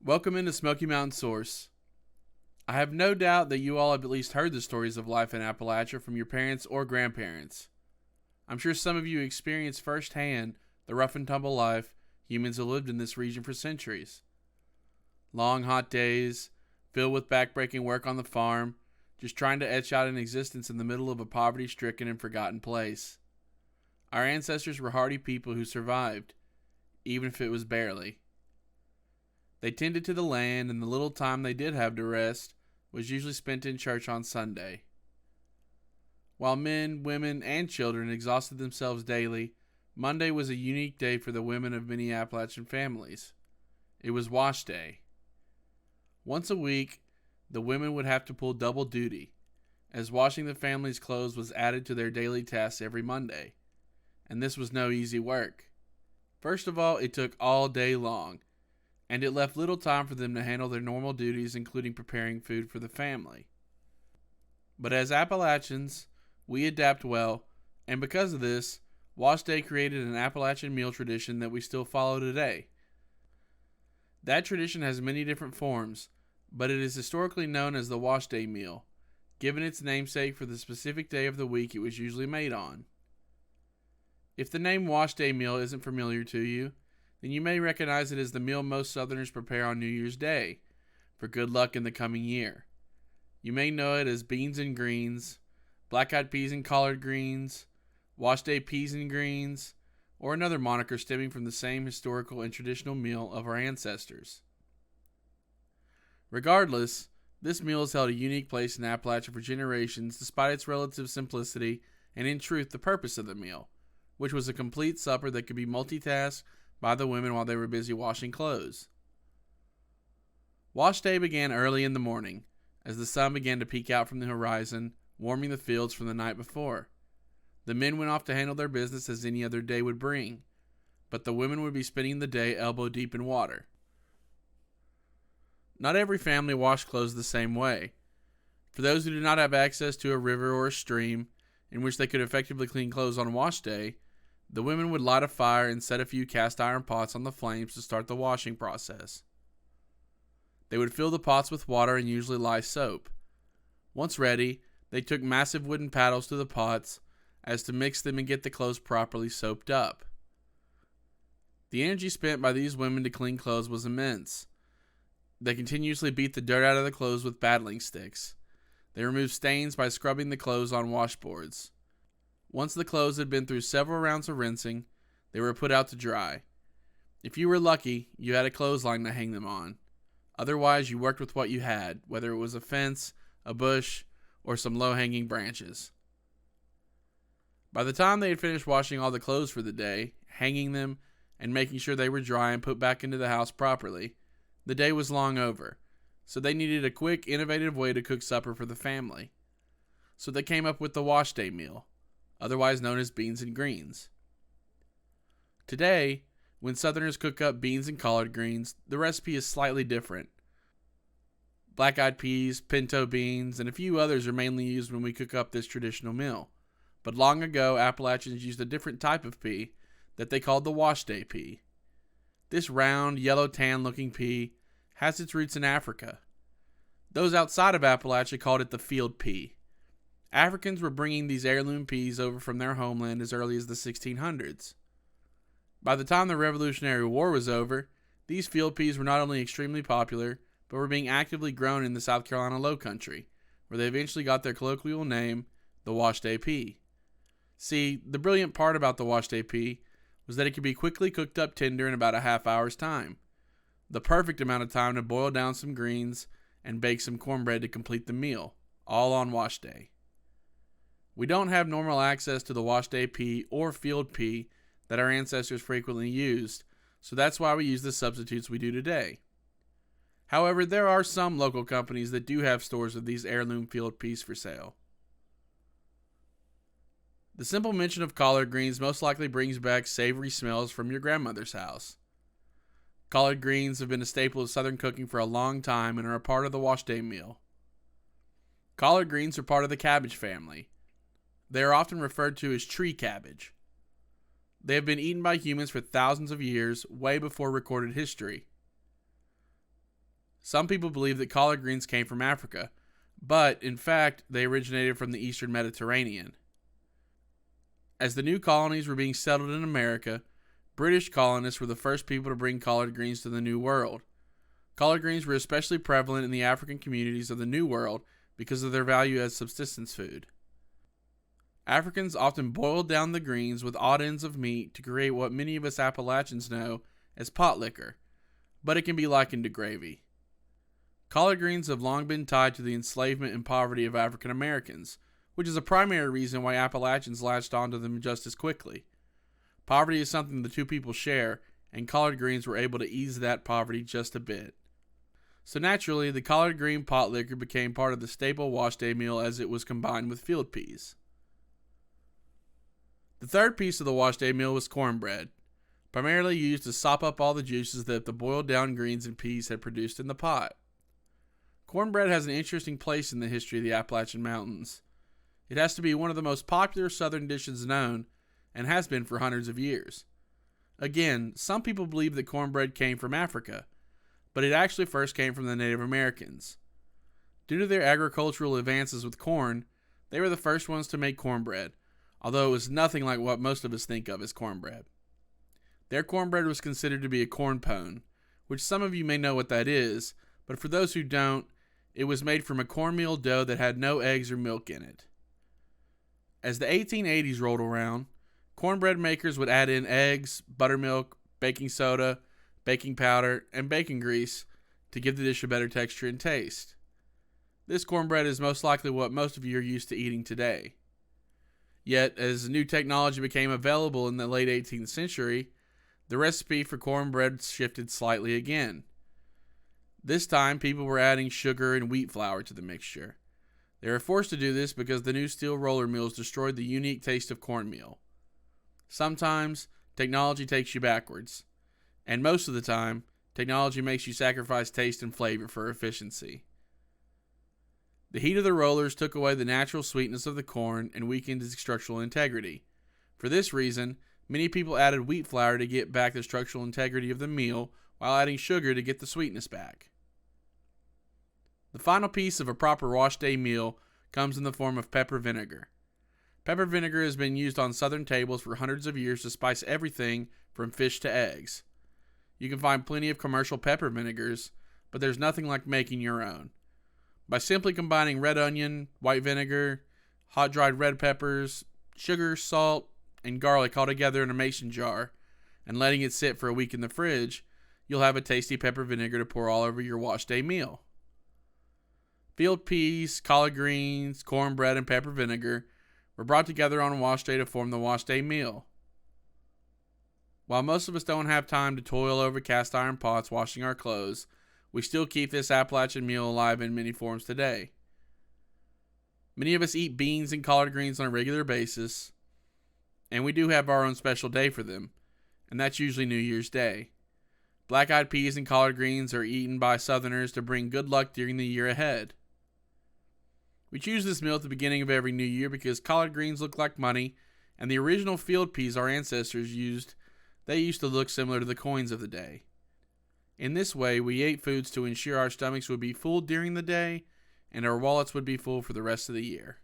Welcome into Smoky Mountain Source. I have no doubt that you all have at least heard the stories of life in Appalachia from your parents or grandparents. I'm sure some of you experienced firsthand the rough and tumble life humans have lived in this region for centuries. Long, hot days, filled with backbreaking work on the farm, just trying to etch out an existence in the middle of a poverty-stricken and forgotten place. Our ancestors were hardy people who survived, even if it was barely. They tended to the land, and the little time they did have to rest was usually spent in church on Sunday. While men, women, and children exhausted themselves daily, Monday was a unique day for the women of many Appalachian families. It was wash day. Once a week, the women would have to pull double duty, as washing the family's clothes was added to their daily tasks every Monday. And this was no easy work. First of all, it took all day long, and it left little time for them to handle their normal duties, including preparing food for the family. But as Appalachians, we adapt well, and because of this, wash day created an Appalachian meal tradition that we still follow today. That tradition has many different forms, but it is historically known as the wash day meal, given its namesake for the specific day of the week it was usually made on. If the name wash day meal isn't familiar to you, then you may recognize it as the meal most Southerners prepare on New Year's Day for good luck in the coming year. You may know it as beans and greens, black-eyed peas and collard greens, wash day peas and greens, or another moniker stemming from the same historical and traditional meal of our ancestors. Regardless, this meal has held a unique place in Appalachia for generations despite its relative simplicity and, in truth, the purpose of the meal, which was a complete supper that could be multitasked by the women while they were busy washing clothes. Wash day began early in the morning, as the sun began to peek out from the horizon, warming the fields from the night before. The men went off to handle their business as any other day would bring, but the women would be spending the day elbow deep in water. Not every family washed clothes the same way. For those who did not have access to a river or a stream in which they could effectively clean clothes on wash day, the women would light a fire and set a few cast iron pots on the flames to start the washing process. They would fill the pots with water and usually lye soap. Once ready, they took massive wooden paddles to the pots as to mix them and get the clothes properly soaped up. The energy spent by these women to clean clothes was immense. They continuously beat the dirt out of the clothes with battling sticks. They removed stains by scrubbing the clothes on washboards. Once the clothes had been through several rounds of rinsing, they were put out to dry. If you were lucky, you had a clothesline to hang them on. Otherwise, you worked with what you had, whether it was a fence, a bush, or some low-hanging branches. By the time they had finished washing all the clothes for the day, hanging them, and making sure they were dry and put back into the house properly, the day was long over, so they needed a quick, innovative way to cook supper for the family. So they came up with the wash day meal, otherwise known as beans and greens. Today, when Southerners cook up beans and collard greens, the recipe is slightly different. Black-eyed peas, pinto beans, and a few others are mainly used when we cook up this traditional meal. But long ago, Appalachians used a different type of pea that they called the wash day pea. This round, yellow-tan looking pea has its roots in Africa. Those outside of Appalachia called it the field pea. Africans were bringing these heirloom peas over from their homeland as early as the 1600s. By the time the Revolutionary War was over, these field peas were not only extremely popular, but were being actively grown in the South Carolina Lowcountry, where they eventually got their colloquial name, the wash day pea. See, the brilliant part about the wash day pea was that it could be quickly cooked up tender in about a half hour's time. The perfect amount of time to boil down some greens and bake some cornbread to complete the meal, all on wash day. We don't have normal access to the wash day pea or field pea that our ancestors frequently used, so that's why we use the substitutes we do today. However, there are some local companies that do have stores of these heirloom field peas for sale. The simple mention of collard greens most likely brings back savory smells from your grandmother's house. Collard greens have been a staple of Southern cooking for a long time and are a part of the wash day meal. Collard greens are part of the cabbage family. They are often referred to as tree cabbage. They have been eaten by humans for thousands of years, way before recorded history. Some people believe that collard greens came from Africa, but in fact, they originated from the eastern Mediterranean. As the new colonies were being settled in America, British colonists were the first people to bring collard greens to the New World. Collard greens were especially prevalent in the African communities of the New World because of their value as subsistence food. Africans often boiled down the greens with odd ends of meat to create what many of us Appalachians know as pot likker, but it can be likened to gravy. Collard greens have long been tied to the enslavement and poverty of African Americans, which is a primary reason why Appalachians latched onto them just as quickly. Poverty is something the two people share, and collard greens were able to ease that poverty just a bit. So naturally, the collard green pot likker became part of the staple wash day meal as it was combined with field peas. The third piece of the wash day meal was cornbread, primarily used to sop up all the juices that the boiled down greens and peas had produced in the pot. Cornbread has an interesting place in the history of the Appalachian Mountains. It has to be one of the most popular southern dishes known, and has been for hundreds of years. Again, some people believe that cornbread came from Africa, but it actually first came from the Native Americans. Due to their agricultural advances with corn, they were the first ones to make cornbread, although it was nothing like what most of us think of as cornbread. Their cornbread was considered to be a corn pone, which some of you may know what that is, but for those who don't, it was made from a cornmeal dough that had no eggs or milk in it. As the 1880s rolled around, cornbread makers would add in eggs, buttermilk, baking soda, baking powder, and bacon grease to give the dish a better texture and taste. This cornbread is most likely what most of you are used to eating today. Yet, as new technology became available in the late 18th century, the recipe for cornbread shifted slightly again. This time, people were adding sugar and wheat flour to the mixture. They were forced to do this because the new steel roller mills destroyed the unique taste of cornmeal. Sometimes, technology takes you backwards, and most of the time, technology makes you sacrifice taste and flavor for efficiency. The heat of the rollers took away the natural sweetness of the corn and weakened its structural integrity. For this reason, many people added wheat flour to get back the structural integrity of the meal while adding sugar to get the sweetness back. The final piece of a proper wash day meal comes in the form of pepper vinegar. Pepper vinegar has been used on southern tables for hundreds of years to spice everything from fish to eggs. You can find plenty of commercial pepper vinegars, but there's nothing like making your own. By simply combining red onion, white vinegar, hot dried red peppers, sugar, salt, and garlic all together in a mason jar, and letting it sit for a week in the fridge, you'll have a tasty pepper vinegar to pour all over your wash day meal. Field peas, collard greens, cornbread, and pepper vinegar were brought together on wash day to form the wash day meal. While most of us don't have time to toil over cast iron pots washing our clothes, we still keep this Appalachian meal alive in many forms today. Many of us eat beans and collard greens on a regular basis, and we do have our own special day for them, and that's usually New Year's Day. Black-eyed peas and collard greens are eaten by Southerners to bring good luck during the year ahead. We choose this meal at the beginning of every new year because collard greens look like money, and the original field peas our ancestors used, they used to look similar to the coins of the day. In this way, we ate foods to ensure our stomachs would be full during the day, and our wallets would be full for the rest of the year.